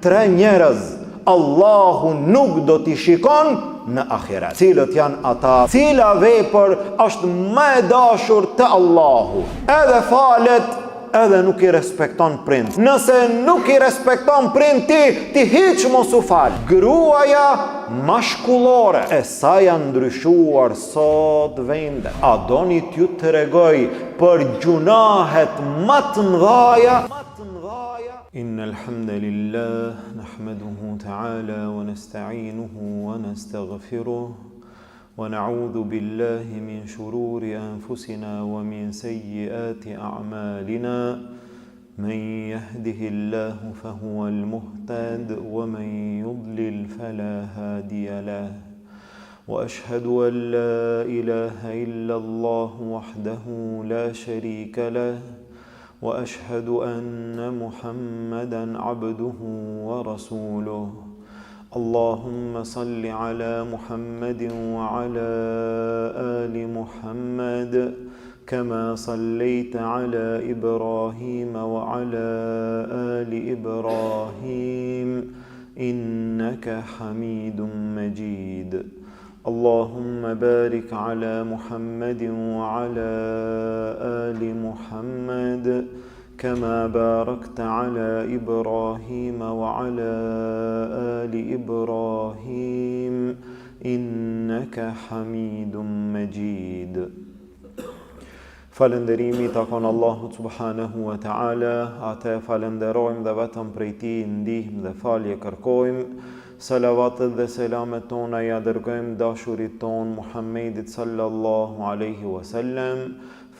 3 njerëz Allahu nuk do t'i shikon në ahiret. Cilët janë ata? Cila vepër është më e dashur te Allahu? Edhe falet, edhe nuk i respekton prind. Nëse nuk i respekton prind ti hiç mos u fal. Gruaja mashkullore, e sa janë ndryshuar sot vendet. A doni t'ju tregoj për gjunahet më të mëdha? إن الحمد لله نحمده تعالى ونستعينه ونستغفره ونعوذ بالله من شرور أنفسنا ومن سيئات أعمالنا من يهده الله فهو المهتد ومن يضلل فلا هادي له وأشهد أن لا إله إلا الله وحده لا شريك له وأشهد أن محمدًا عبده ورسوله اللهم صل على محمد وعلى آل محمد كما صليت على إبراهيم وعلى آل إبراهيم إنك حميد مجيد اللهم بارك على محمد وعلى آل محمد كما باركت على إبراهيم وعلى آل إبراهيم إنك حميد مجيد. Falënderimi takon Allahut subhanahu wa taala, atë falenderojmë dhe vetëm prej tij ndihmë dhe falje kërkojmë. Salavatet dhe selamet tona ja dërgojmë dashurit ton Muhammedit sallallahu alaihi wasallam,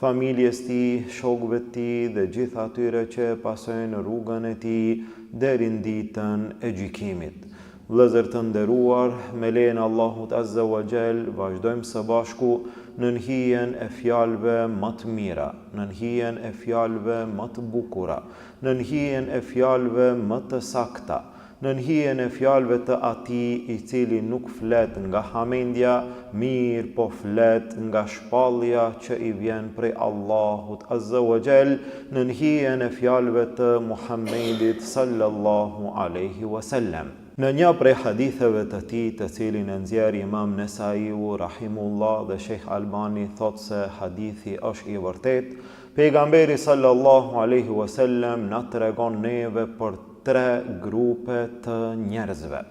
familjes tij, shokëve të tij dhe gjithë atyre që pasojnë rrugën e tij deri në ditën e gjykimit. Vëllezër të nderuar, me lejen e Allahut azza wa jall, vazhdojmë së bashku në hijen e fjalëve më të mira, në hijen e fjalëve më të bukura, në hijen e fjalëve më të sakta, në hijen e fjalëve të atij i cili nuk flet nga hamendja, mirë po flet nga shpallja që i vjen prej Allahut azza wa jall, në hijen e fjalëve të Muhammedit sallallahu alaihi wasallam. Në një prej haditheve të tij, të cilin e nxjerr Imam Nesaiu rahimullah dhe Sheikh Albani thotë se hadithi është i vërtet, pejgamberi sallallahu alaihi wasallam na tregon neve për 3 grupe të njerëzve,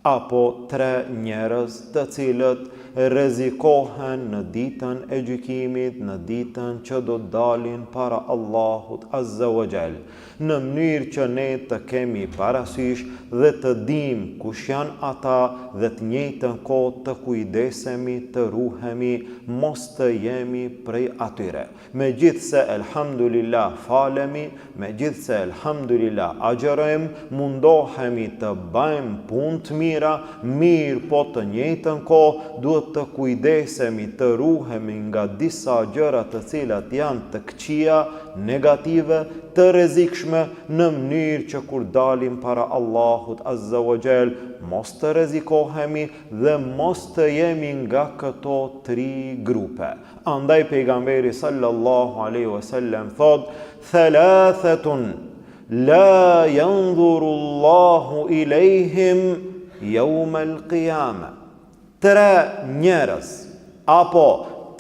apo 3 njerëz të cilët rrezikohen në ditën e gjykimit, në ditën që do dalin para Allahut azza wa jall, në mënyrë që ne të kemi parasysh dhe të dim kush janë ata dhe të njëjtën kohë të kujdesemi, të ruhemi, mos të jemi prej atyre. Megjithse elhamdulillah falemi, megjithse elhamdulillah agjerojmë, mundohemi të bëjmë punë të mira, mirë po të njëjtën kohë duhet të kujdesemi, të ruhemi nga disa gjëra të cilat janë të këqija, negative, të rrezikshme, në mënyrë që kur dalim para Allahut azza wa jall, mos të rrezikohemi dhe mos të jemi nga këto 3 grupe. Andaj pejgamberi sallallahu alaihi wasallam thot: "Thalathatun la yanzuru Allahu ilejhim yawm al-qiyamah." 3 njerëz, apo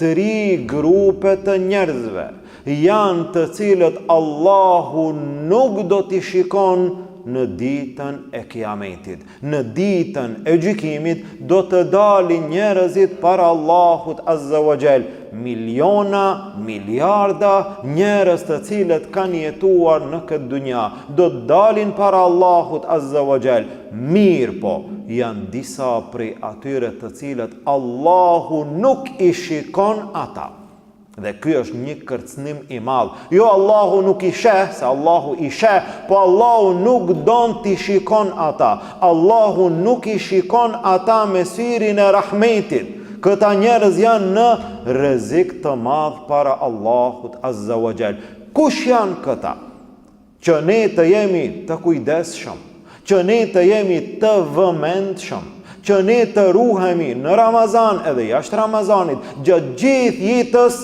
3 grupe të njerëzve, janë të cilët Allahu nuk do t'i shikon në ditën e kiametit. Në ditën e gjykimit do të dalin njerëzit para Allahut azza wa jall, miliona, miliarda njerëz të cilët kanë jetuar në këtë dunja, do të dalin para Allahut azza wa jall. Mirë po, janë disa prej atyre të cilët Allahu nuk i shikon ata. Dhe ky është një kërcënim i madh. Jo, Allahu nuk i sheh, se Allahu i sheh, po Allahu nuk don t'i shikon ata. Allahu nuk i shikon ata me syrin e rahmetit. Këta njerëz janë në rrezik të madh para Allahut azza wa jall. Kush janë këta? Që ne të jemi të kujdesshëm, që ne të jemi të vëmendshëm, që ne të ruhemi në Ramazan edhe jashtë Ramazanit, gjatë gjithë jetës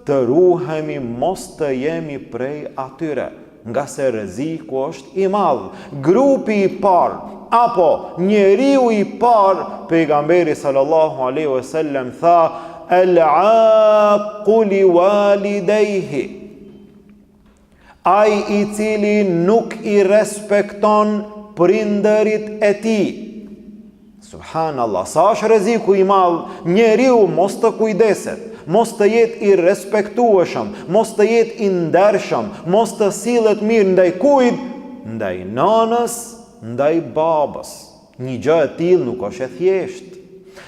të ruhemi mos të jemi prej atyre. nga se rreziku është i madh. Grupi i parë apo njeriu i parë, pejgamberi sallallahu alaihi wasallam tha: "El-aqu li walidayhi", ai i cili nuk i respekton prindërit e tij. Subhanallah, sa është rreziku i madh. Njeriu mos të kujdeset, mos të jetë i respektueshëm, mos të jetë i ndershëm, mos të sillet mirë ndaj kujt? Ndaj nanës, ndaj babës. Një gjë e tillë nuk është e thjeshtë.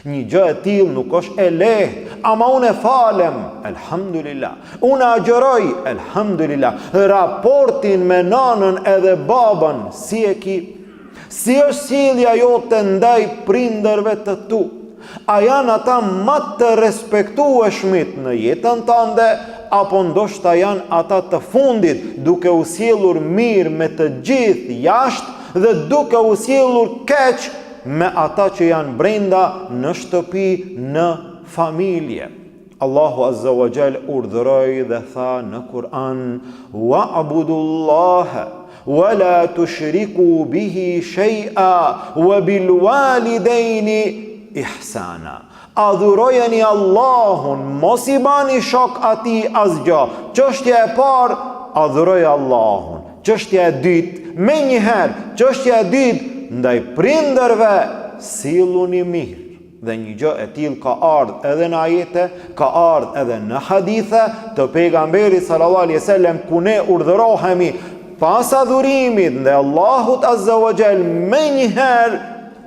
Një gjë e tillë nuk është e lehtë. Ama unë e falem, elhamdulillah. Unë agjëroj, elhamdulillah. Raportin me nanën edhe babën si e ki? Si është sjellja jote ndaj prindërve të tu? A janë ata më të respektueshmit në jetën tënde, apo ndoshta janë ata të fundit, duke u sjellur mirë me të gjithë jashtë dhe duke u sjellur keq me ata që janë brenda në shtëpi, në familje? Allahu Azza wa Jall urdhëroi dhe tha në Kur'an: "Wa'budullaha wa la tushriku bihi shay'a wa bil walidayni ihsana." Adhurojeni Allahun, mos i bani shok atij asgjë. Çështja e parë, adhuroj Allahun. Çështja e dytë, menjëherë, çështja e dytë, ndaj prindërve silluni mirë. Dhe një gjë e tillë ka ardhur edhe në ajete, ka ardhur edhe në hadithe të pejgamberit sallallahu alaihi wasallam, ku ne urdhërohemi pas adhurimit ndaj Allahut Azza wa Jall menjëherë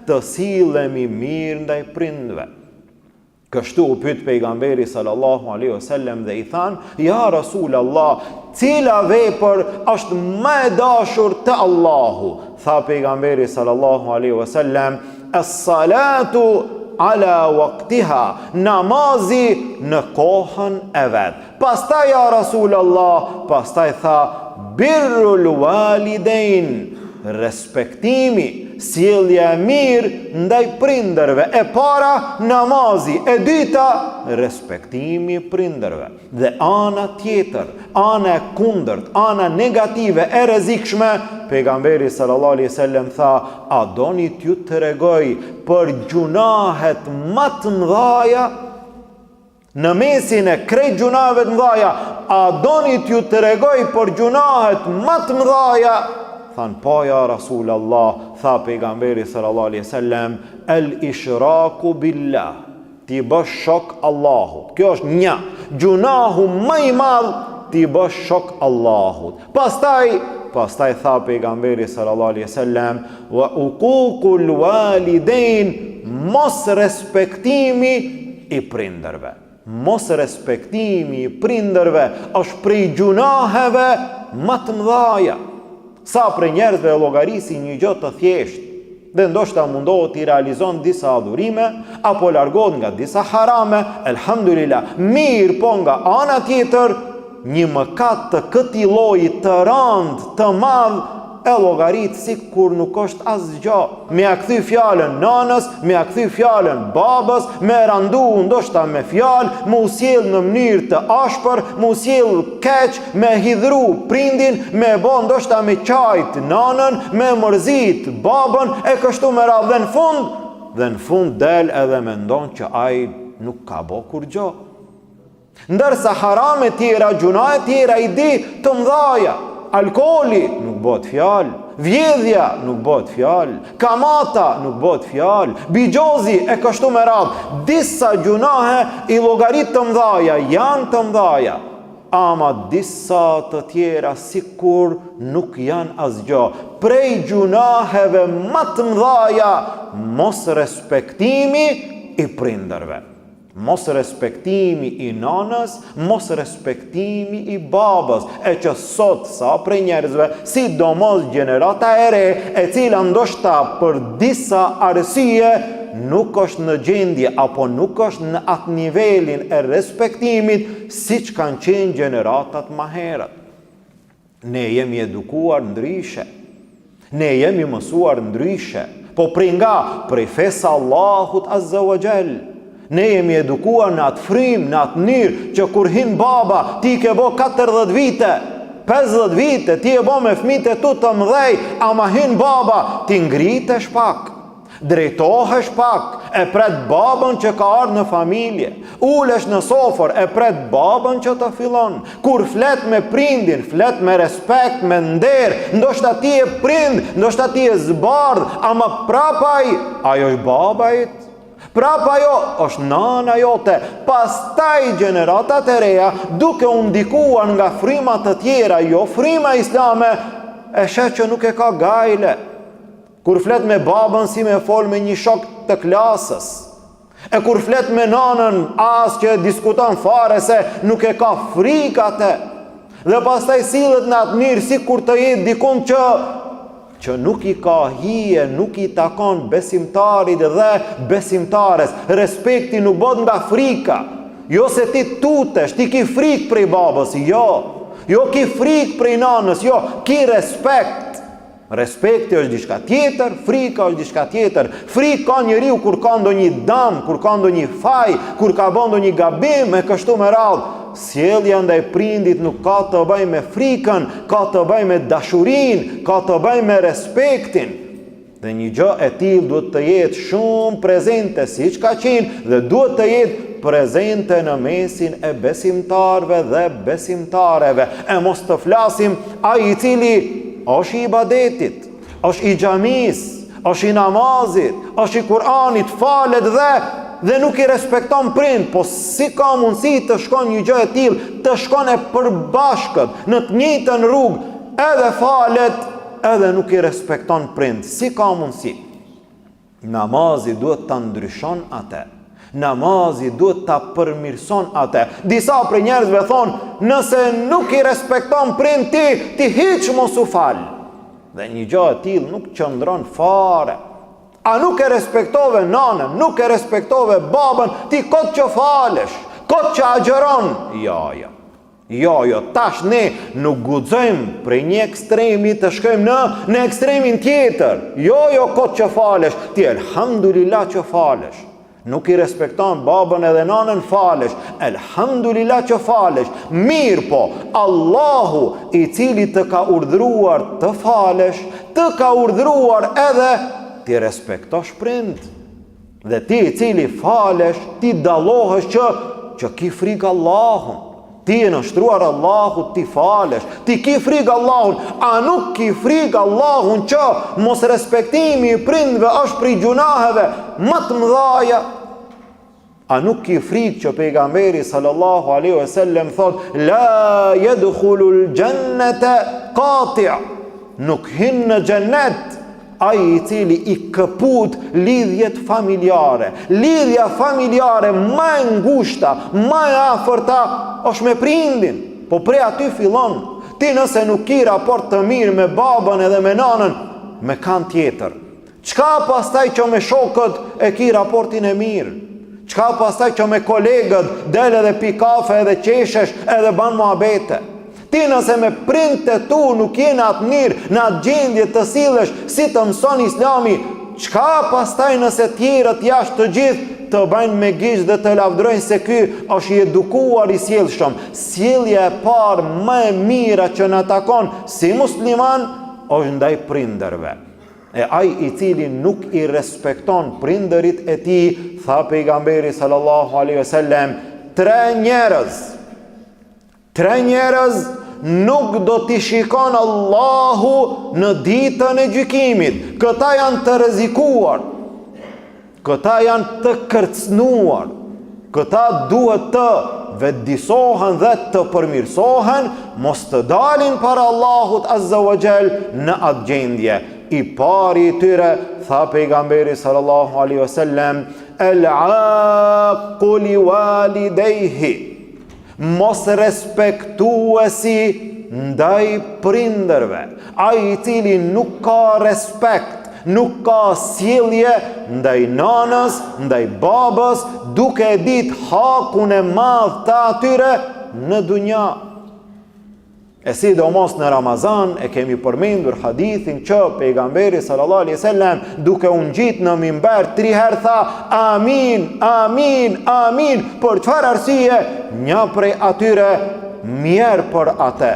të sillemi mirë ndaj prindve. Kështu u pyet pejgamberi sallallahu alaihi wasallam dhe i than: "Ja Rasulullah, cila vepër është më e dashur te Allahu?" Tha pejgamberi sallallahu alaihi wasallam: "As-salatu ala waqtiha", namazi në kohën e vet. Pastaj ja Rasulullah, pastaj tha: "Birrul walidain", respektimi, sjellja e mirë ndaj prindërve. E para namazi, e dyta respektimi prindërve. Dhe ana tjetër, ana e kundërt, ana negative e rrezikshme, pejgamberi sallallahu alaihi wasallam tha: "A doni t'ju tregoj për gjunahet më të mëdha në mesin e krejt gjunave të mëdha? A doni t'ju tregoj për gjunahet më të mëdha?" Than: "Po ja Rasulallah." Tha pejgamberi sallallahu alaihi wasallam: "El-ishraku billah", ti bësh shok Allahut. Kjo është një gjunahu më i madh, ti bësh shok Allahut. Pastaj tha pejgamberi sallallahu alaihi wasallam: "Wa uququl walidain", mos respektimi i prindërve. Mos respektimi i prindërve është prej gjunaheve më të mëdha. Sa për njerëzve e llogarisi një gjë të thjeshtë dhe ndoshta mundohet i realizon disa adhurime apo largohet nga disa harame, elhamdulillah. Mirë, po nga ana tjetër, një mëkat të këtij lloji të rëndë, të madh, e llogarit sikur nuk është asgjë. Me ia kthy fjalën nanës, me ia kthy fjalën babës, me randu ndoshta me fjalë, me u sjell në mënyrë të ashpër, me u sjell keq, me hidhru prindin, me bë ndoshta me qajt nanën, me mërzit babën, e kështu me radhë. Dhe në fund del edhe mendon që ai nuk ka bë kur gjë. Ndërsa harame tjera, gjunahe tjera i di të mëdhaja. Alkooli nuk bëhet fjalë, vjedhja nuk bëhet fjalë, kamata nuk bëhet fjalë, bigjozi e kështu me radhë. Disa gjunahe i llogarit të mëdhaja janë të mëdhaja, ama disa të tjera sikur nuk janë asgjë. Prej gjunaheve më të mëdhaja, mos respektimi i prindërve. Mos respektimi i nanës, mos respektimi i babës, e që sot sa prej njerëzve, sidomos gjenerata e re, e cila ndoshta për disa arsye nuk është në gjendje apo nuk është në atë nivelin e respektimit siç kanë qenë gjeneratat më herët. Ne jemi edukuar ndryshe, ne jemi mësuar ndryshe, po prej fesa Allahut Azza wa Jall. Ne jemi edukuar në atë frymë, në atë mënyrë që kur hin baba, ti ke bo 40 vite, 50 vite, ti e bo me fëmijët e tu të mëdhej, ama hin baba, ti ngritesh pak, drejtohesh pak, e pret babën që ka ardhur në familje, ulesh në sofër, e pret babën që të fillon. Kur flet me prindin, flet me respekt, me nder, ndoshta ti e prind, ndoshta ti e zbardh, ama prapaj, ajo është babait, prapa jo është nana jote. Pastaj gjeneratat e reja, duke u ndikuar nga frymat të tjera, jo fryma islame, e shet që nuk e ka gajle. Kur flet me babën si me fol me një shok të klasës, e kur flet me nanën as që diskuton fare se nuk e ka frikate, dhe pastaj sillet në atë mirë si kur të jetë dikun që nuk i ka hije, nuk i takon besimtarit dhe besimtares. Respekti nuk bëhet nga frika. Jo se ti tutesh, ti ki frikë prej babës, jo ki frikë prej nanës, jo, ki respekt. Respekti është diçka tjetër, frika është diçka tjetër. Frikë ka njeriu kur ka ndonjë dëm, kur ka ndonjë faj, kur ka bën ndonjë gabim e kështu me radhë. Sjellja ndaj prindit nuk ka të bëjë me frikën, ka të bëjë me dashurinë, ka të bëjë me respektin. Dhe një gjë e tillë duhet të jetë shumë prezente siç ka qenë dhe duhet të jetë prezente në mesin e besimtarëve dhe besimtareve. E mos të flasim ai i cili është i ibadetit, është i xhamis, është i namazit, është i Kur'anit, falet dhe nuk i respekton prind, po si ka mundësi të shkon një gjë e tillë, të shkon e përbashkët në të njëjtën rrugë, edhe falet, edhe nuk i respekton prind. Si ka mundësi? Namazi duhet ta ndryshon atë. Namazi duhet ta përmirëson atë. Disa prej njerëzve thonë, nëse nuk i respekton prind ti hiç mos u fal. Dhe një gjë e tillë nuk qëndron fare. A nuk e respektove nanën, nuk e respektove babën, ti kot që falesh, kot që agjeron. Jo, tash ne nuk guxojmë prej një ekstremi të shkojmë në ekstremin tjetër. Jo, kot që falesh, ti elhamdulillah që falesh. Nuk i respekton babën edhe nanën, falesh. Elhamdulillah që falesh. Mirë po, Allahu i cili të ka urdhëruar të falesh, të ka urdhëruar edhe ti respektosh prind. Dhe ti i cili falesh, ti dallohesh që ki frikë Allahun. Ti e nështruar Allahut, ti falesh. Ti ki frikë Allahun. A nuk ki frikë Allahun që mos respektimi i prindve është prej gjunaheve më të mëdhaja? A nuk ki frikë që pejgamberi sallallahu alaihi wasallam thot, la yadkhulul jannata qati', nuk hin në xhennet ai i cili i këput lidhjet familjare. Lidhja familjare më e ngushta, më e afërta është me prindin. Po prej aty fillon. Ti nëse nuk ki raport të mirë me babën edhe me nanën, me kan tjetër. Çka pastaj që me shokët e ki raportin e mirë? Çka pastaj që me kolegët del edhe pi kafe edhe qeshesh edhe ban muhabete? Ti nëse me prind të tu nuk jene atë mirë, në atë gjendje të sillesh si të mëson Islami, çka pastaj nëse tjerët jashtë të gjithë të bajnë me gishtë dhe të lavdrojnë se ky është i edukuar, i sjellshëm? Sjellja e parë më e mira që na takon si musliman është ndaj prindërve. E ai i cili nuk i respekton prindërit e tij, tha pejgamberi sallallahu alaihi wasallam, tre njerëz nuk do t'i shikon Allahu në ditën e gjykimit. Këta janë të rrezikuar, këta janë të kërcënuar, këta duhet të vetëdijsohen dhe të përmirësohen, mos të dalin para Allahut azza wa jall në atë gjendje. I pari i tyre, tha pejgamberi sallallahu alaihi wasallam, el-aqu li walidayhi, mos respektuesi ndaj prindërve. Ai i cili nuk ka respekt, nuk ka sjellje ndaj nanës, ndaj babës, duke e ditë hakun e madh të atyre në dunja. E sidomos në Ramazan e kemi përmendur hadithin që pejgamberi sallallahu alaihi wasallam duke u ngjit në mimber 3 herë tha amin, amin, amin. Për çfarë arsye? Një prej atyre mjerë për atë.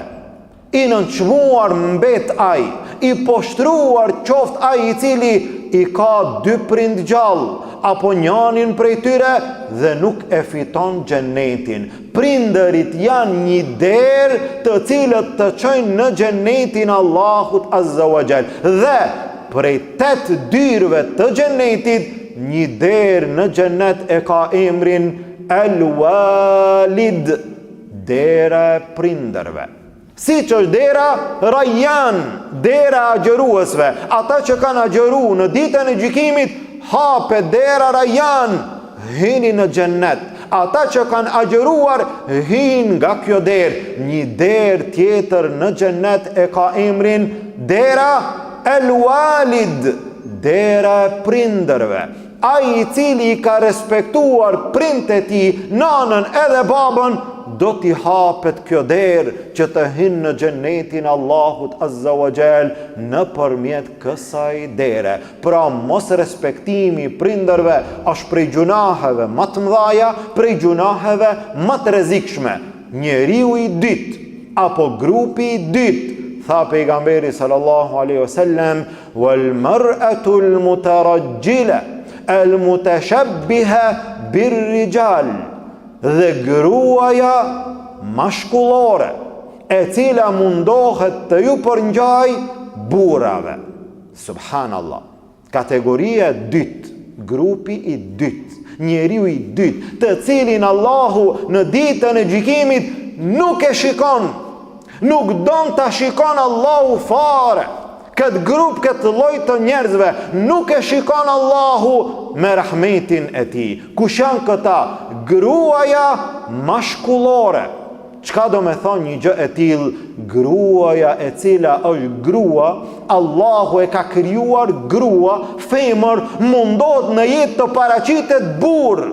I nënçmuar mbet ai, I poshtruar qoft ai I cili I ka 2 prind gjallë, apo njanin prej tyre dhe nuk e fiton xhenetin. Prindërit janë një derë të cilët të çojnë në xhenetin Allahut Azza wa Jall. Dhe prej 8 dyrëve të xhenetit, një derë në xhenet e ka emrin El-Walid, dera e prindërve. Si që është dera Rayyan, dera agjëruesve. Ata që kanë agjëru në ditën e gjykimit, hape dera Rayyan, hini në xhennet. Ata që kanë agjëruar, hin nga kjo derë. Një derë tjetër në xhennet e ka emrin dera El-Walid, dera e prindërve. Ai I cili I ka respektuar prindët e tij, nanën edhe babën, do t'i hapet kjo derë që të hinë në xhenetin Allahut Azza wa Jall në përmjet kësaj dere. Pra mos respektimi prindërve është prej gjunaheve më të mëdhaja, prej gjunaheve më të rrezikshme. Njeriu I dytë apo grupi I dytë, tha pejgamberi sallallahu alaihi wasallam, wal mar'atu al mutarajjila al mutashabbiha bir rijal, dhe gruaja mashkullore, e cila mundohet të ju përngjaj burrave. Subhanallah. Kategoria e dytë, grupi I dytë, njeriu I dytë, të cilin Allahu në ditën e gjykimit nuk e shikon, nuk don ta shikon Allahu fare. Këtë grup, këtë lloj të njerëzve nuk e shikon Allahu me rahmetin e tij. Kush janë këta? Gruaja mashkullore. Çka do me thonë një gjë e tillë? Gruaja e cila është grua, Allahu e ka krijuar grua, femër, mundohet në jetë të paraqitet burr.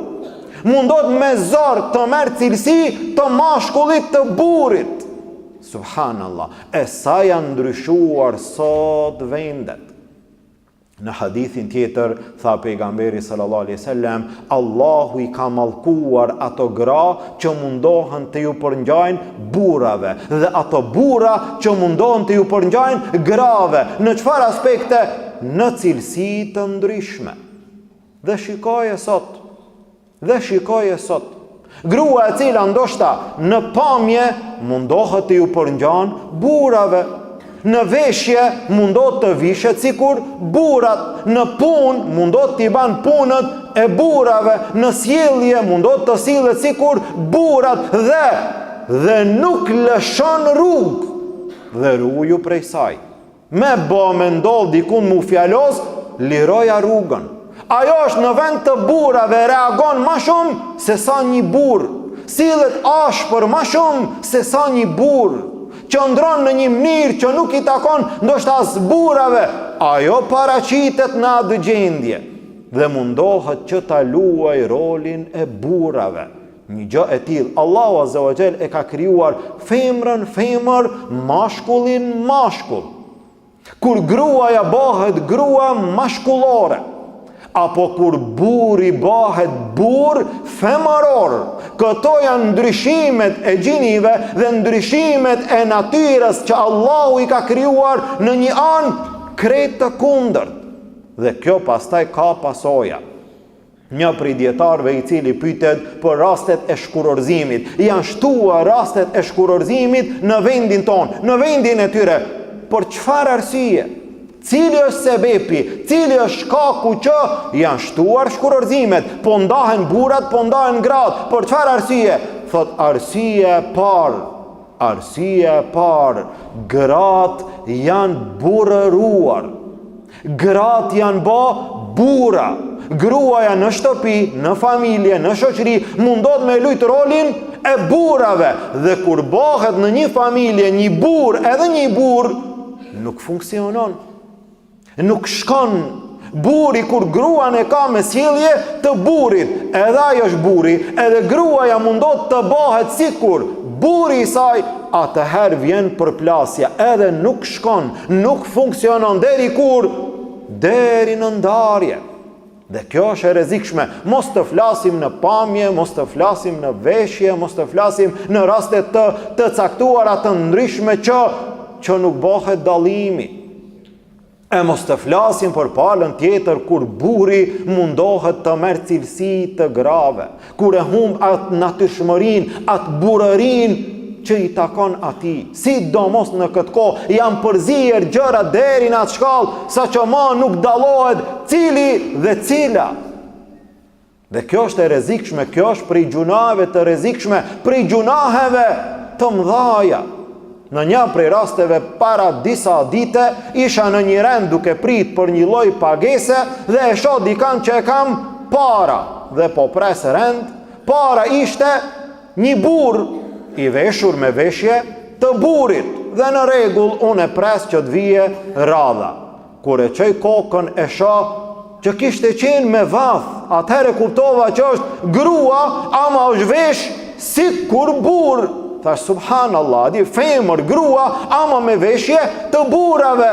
Mundohet me zor të merë cilësi të mashkullit të burrit. Subhanallah, e sa janë ndryshuar sot vendet. Në hadithin tjetër, tha pejgamberi sallallahu alaihi wasallam, Allahu I ka mallkuar ato gra që mundohen të ju përngjajnë burrave, dhe ato burra që mundohen të ju përngjajnë grave. Në çfarë aspekte? Në cilësi të ndryshme. Dhe shikoje sot. Grua e cila ndoshta në pamje mundohet të ju përngjan burrave, në veshje mundohet të vishet sikur burrat, në punë mundohet të I ban punët e burrave, në sjellje mundohet të sillet sikur burrat, dhe nuk lëshon rrugë dhe ruju prej saj. Me bë me ndodh dikun mu fjalos, liroja rrugën. Ajo është në vend të burrave, reagon ma shumë se sa një burr. Sillet ashpër ma shumë se sa një burr. Qëndron në një mënyrë që nuk I takon ndoshta as burrave. Ajo paraqitet në atë gjendje dhe mundohet që ta luajë rolin e burrave. Një gjë e tillë, Allahu Azza wa Jall e ka krijuar femrën femër, mashkullin mashkull. Kur gruaja bëhet grua mashkullore, apo kur burri bëhet burr femëror. Këto janë ndryshimet e gjinive dhe ndryshimet e natyrës që Allahu I ka krijuar në një anë krejt të kundërt. Dhe kjo pastaj ka pasoja. Një prej dietarëve I cili pyetet për rastet e shkurorzimit, janë shtuar rastet e shkurorzimit në vendin tonë, në vendin e tyre. Por çfarë arsye? Cili është sebepi, cili është shkaku që janë shtuar shkurorzimet, po ndahen burrat, po ndahen gratë, por çfarë arsye? Thot arsye e parë, gratë janë burrëruar. Gratë janë bë burra. Gruaja në shtëpi, në familje, në shoqëri mundohet me lujt rolin e burrave, dhe kur bëhet në një familje një burr edhe një burr, nuk funksionon. Nuk shkon. Burri kur gruan e ka me sjellje të burrit, edhe ajo është burri, edhe gruaja mundohet të bëhet sikur burri I saj, atëherë vjen përplasja, edhe nuk shkon, nuk funksionon deri kur? Deri në ndarje. Dhe kjo është e rrezikshme. Mos të flasim në pamje, mos të flasim në veshje, mos të flasim në raste të caktuara të ndryshme që që nuk bëhet dallimi. E mos të flasim për palën tjetër kur burri mundohet të merë cilësi të grave, kur e humb atë natyrshmërinë, atë burërinë që i takon atij. Sidomos në këtë kohë janë përzier gjëra deri në atë shkallë sa që ma nuk dallohet cili dhe cila. Dhe kjo është e rrezikshme, kjo është prej gjunave të rrezikshme, prej gjunaheve të mëdhaja. Në një prej rasteve para disa dite isha në një rend duke prit për një lloj pagese dhe e shoh dikan që e kam para dhe po pres rend. Para ishte një burr i veshur me veshje të burrit dhe në rregull unë e pres që të vije radha. Kur e çoj kokën e shoh që kishte qenë me vath, atëherë kuptova që është grua ama është vesh si kur burr. Thash subhanallah, di femër grua ama me veshje të burrave.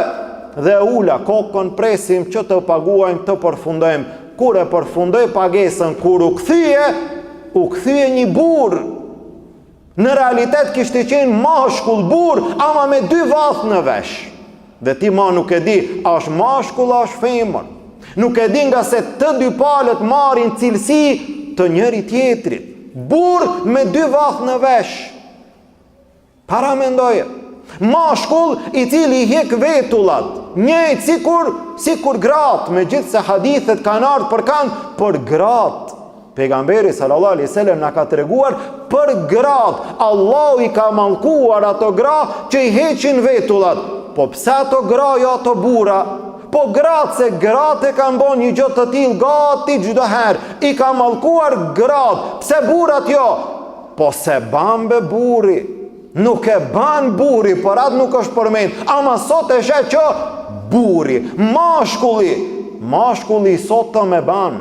Dhe ula kokën, presim që të paguajmë, të përfundojmë. Kur e përfundoj pagesën, kur u kthye një burr. Në realitet kishte qenë mashkull burr ama me 2 vath në vesh. Dhe ti ma nuk e di, a është mashkull, a është femër. Nuk e di nga se të 2 palët marrin cilësi të njëri tjetrit. Burr me 2 vath në vesh. Para mendoje, mashkull i cili hjek vetullat, njëjtë sikur gratë, me gjithë se hadithet kanë ardhur për kanë për gratë. Pejgamberi sallallahu alaihi wasallam na ka treguar për gratë. Allahu i ka mallkuar ato gra që i heqin vetullat. Po pse ato gra jo ato burra? Po gratë, se gratë e kanë bën një gjë të tillë gati çdo herë. I ka mallkuar gratë. Pse burrat jo? Po se bambe burri. Nuk e ban burri, por atë nuk është përmend. Ama sot e shet që burri, mashkulli sot të me ban.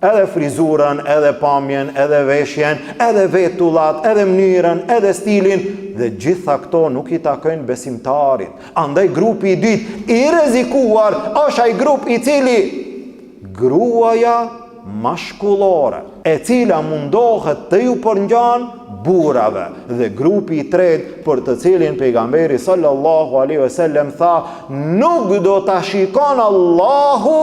Edhe frizurën, edhe pamjen, edhe veshjen, edhe vetullat, edhe mënyrën, edhe stilin. Dhe gjitha këto nuk i takojnë besimtarit. Andaj grupi i dytë i rrezikuar është ai grup i cili gruaja mashkullore, e cila mundohet të ju përngjan burrave, dhe grupi i tretë për të cilin pejgamberi sallallahu alaihi wasallam tha nuk do ta shikon Allahu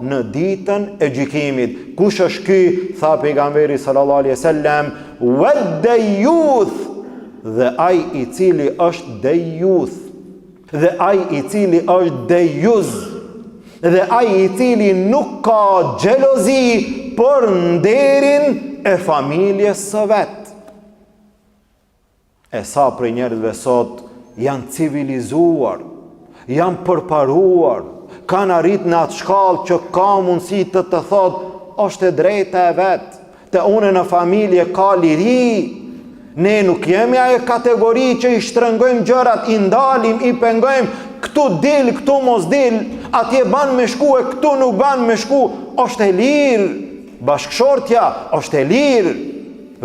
në ditën e gjykimit. Kush është ky? Tha pejgamberi sallallahu alaihi wasallam wad-dayyuth, dhe ai i cili është dayuth, dhe ai i cili është dayuz, dhe ai i cili nuk ka xhelozi për nderin e familjes së vet. E sa prej njerëzve sot janë civilizuar, janë përparuar, kanë arrit në atë shkallë që ka mundësi të thot është e drejta e vet, të une në familje ka liri. Ne nuk jemi ajo kategori që i shtrëngojmë gjërat, i ndalim, i pengojmë, këtu dil, këtu mos dil, atje ban me shku e këtu nuk ban me shku. Është e lirë, bashkëshortja është e lirë,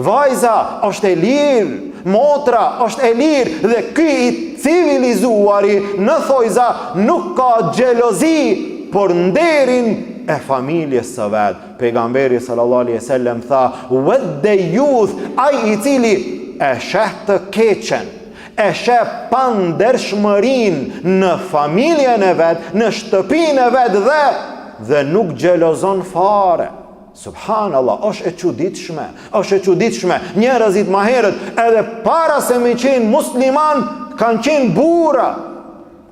vajza është e lirë, motra është e lirë, dhe ky i civilizuari në thojza nuk ka xhelozi për nderin e familjes së vet. Pejgamberi sallallahu alaihi wasallam tha wad-dayyuth, ai i cili e sheh të keqen, e sheh pandershmërinë në familjen e vet, në shtëpinë e vet dhe nuk xhelozon fare. Subhanallah, është e çuditshme. Njerëzit më herët edhe para se me qenë musliman kanë qenë burra,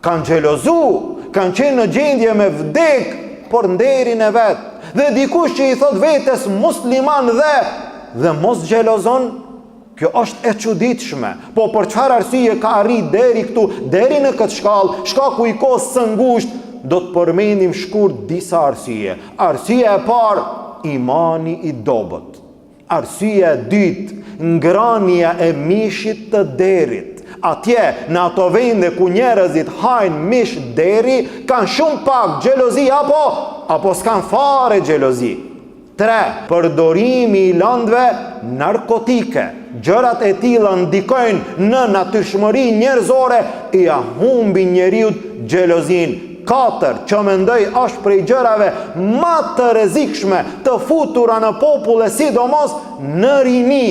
kanë xhelozu, kanë qenë në gjendje me vdek por nderin e vet. Dhe dikush që i thot vetes musliman dhe mos xhelozon, kjo është e çuditshme. Po për çfarë arsye ka arrit deri këtu, deri në këtë shkallë? Shkaku i kohës së ngushtë, do të përmendim shkurt disa arsye. Arsyeja e parë, imani i dobët. Arsyeja e dytë, ngrania e mishit të derit. Atje, në ato vende ku njerëzit hajnë mish deri, kanë shumë pak xhelozi apo s'kan fare xhelozi. 3. Përdorimi i lëndëve narkotike. Gjërat e tilla ndikojnë në natyrshmëri njerëzore, i humbi njeriu xhelozin. 4. Që mendoj është prej gjërave më të rrezikshme të futura në popull, sidomos në rini.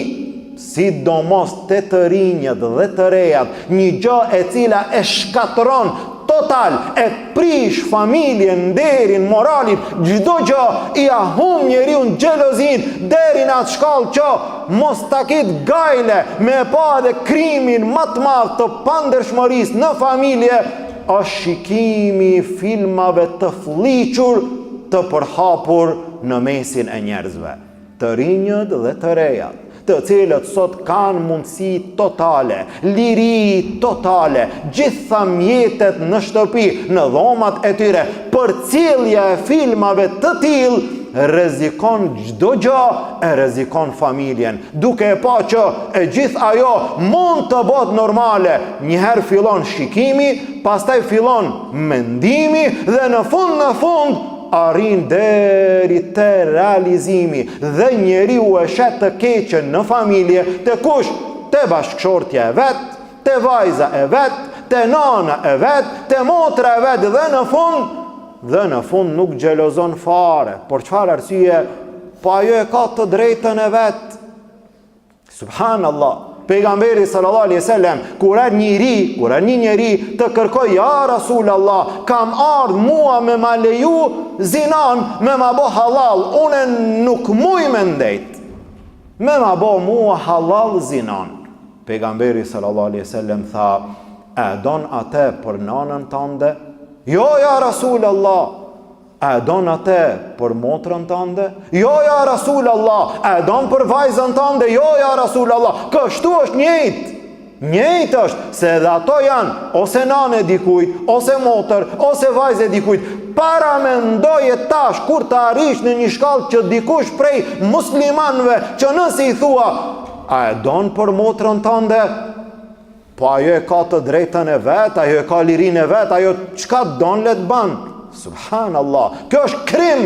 sidomos të rinjët dhe të rejat, një gjë e cila e shkatëron total, e prish familjen, nderin, moralin, çdo gjë i ahum njeriu xhelozin deri në atë shkallë që mos ta ketë gajle me pa edhe krimin më të madh të pandershmërisë në familje, është shikimi i filmave të fliqur, të përhapur në mesin e njerëzve, të rinjët dhe të rejat, të cilët sot kanë mundësi totale, liri totale, gjitha mjetet në shtëpi, në dhomat e tyre, për cilja e filmave të tillë rrezikon çdo gjë, e rrezikon familjen, duke e pa që e gjithë ajo mund të bëhet normale. Njëherë fillon shikimi, pastaj fillon mendimi dhe në fund arrin deri te realizimi dhe njeriu e shet të keqen në familje, te kush? Te bashkëshortja e vet, te vajza e vet, te nana e vet, te motra e vet dhe në fund nuk xhelozon fare. Por çfarë arsye? Po ajo e ka të drejtën e vet. Subhanallah. Pejgamberi sallallahu alaihi wasallam kur një njeri të kërkoj, ja Rasulallah, kam ardhur mua me ma leju zinan, me ma bo halal, une nuk muj me ndejt, me ma bo mua halal zinan. Pejgamberi sallallahu alaihi wasallam tha, e don atë për nanën tënde? Jo, ja Rasulallah. E don atë për motrën tënde? Jo, ja Rasulallah. E don për vajzën tënde? Jo, ja Rasulallah. Kështu është njëjtë është, se edhe ato janë ose nane dikujt, ose motër, ose vajzë dikujt. Para mendoje tash kur të arrish në një shkallë që dikush prej muslimanëve që nëse i thua, a e don për motrën tënde? Po ajo e ka të drejtën e vet, ajo e ka lirinë e vet, ajo çka don le të ban. Subhanallah, kjo është krim,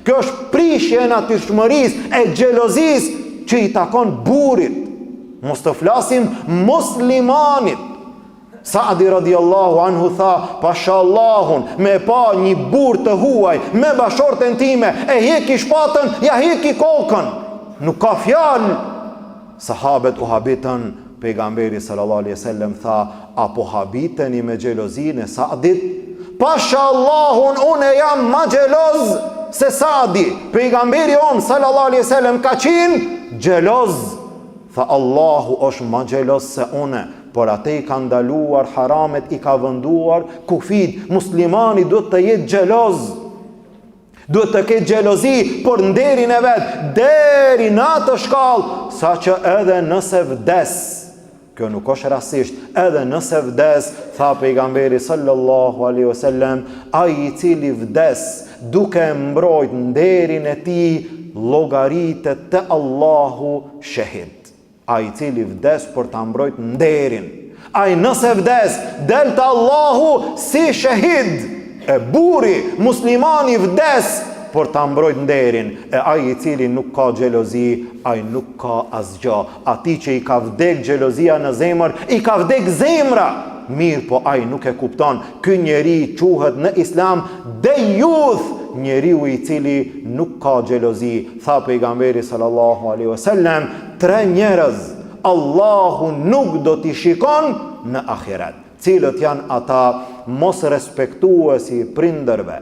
kjo është prishje e natyrshmërisë, e xhelozisë që i takon burrit. Mos të flasim muslimanit. Saadi radiallahu anhu tha, pashallahun, me pa një burr të huaj, me bashortën time, e heki shpatën, ja heki kokën. Nuk ka fjalë. Sahabet u habitën, pejgamberi sallallahu alaihi wasallam tha, apo habiteni me xhelozinë e Saadit? Pashallahun, unë jam ma xheloz se Saadi. Pejgamberi on sallallahu alaihi wasallam ka qenë xheloz. Tha, Allahu është ma xheloz se une, por atë i ka ndaluar haramet, i ka venduar kufit. Muslimani duhet të jetë xheloz, duhet të ketë xhelozi për nderin e vet, deri në atë shkallë, sa që edhe nëse vdes, kjo nuk është rastisht, edhe nëse vdes, tha pejgamberi sallallahu alaihi wasallam, ai i cili vdes duke mbrojt nderin e tij, llogaritet te Allahu shahid. Ai i cili vdes për ta mbrojt nderin, ai nëse vdes del te Allahu si shahid. E burri muslimani vdes për ta mbrojt nderin, e ai i cili nuk ka xhelozi, ai nuk ka asgjë. Ati që i ka vdek xhelozia në zemër, i ka vdek zemra. Mirë, po ai nuk e kupton. Ky njeri quhet në Islam dejuth, njeriu i cili nuk ka xhelozi. Tha pejgamberi sallallahu alaihi wasallam, 3 njerëz Allahu nuk do t'i shikon në ahiret. Cilët janë ata? Mos respektuesi prindërve,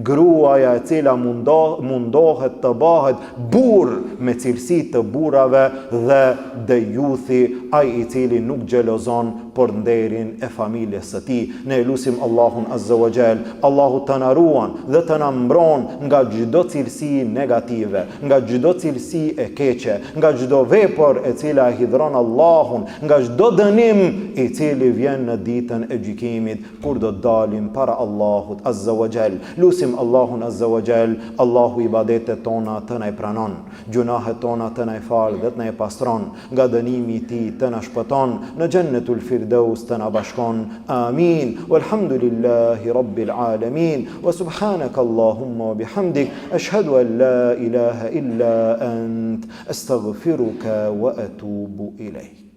gruaja e cila mundohet të bëhet burr me cilësi të burrave, dhe dejuthi, ai i cili nuk xhelozon për nderin e familjes së tij. Ne lutim Allahun azza wa jall, Allahu të na ruan dhe të na mbron nga çdo cilësi negative, nga çdo cilësi e keqe, nga çdo vepër e cila e hidhron Allahun, nga çdo dënim i cili vjen në ditën e gjykimit, kur do të dalim para Allahut azza wa jall. Lutim Allahun azza wa jall, Allahu ibadetet tona të na i pranon, gjunahet tona të na i fal dhe të na i pastron, nga dënimi i tij të na shpëton, në Jannatul Firdaus të na bashkon. Amin. Walhamdulillahi rabbil alamin. Wa subhanaka Allahumma wa bihamdik, ashhadu an la ilaha illa ant, astaghfiruka wa atubu ilayk.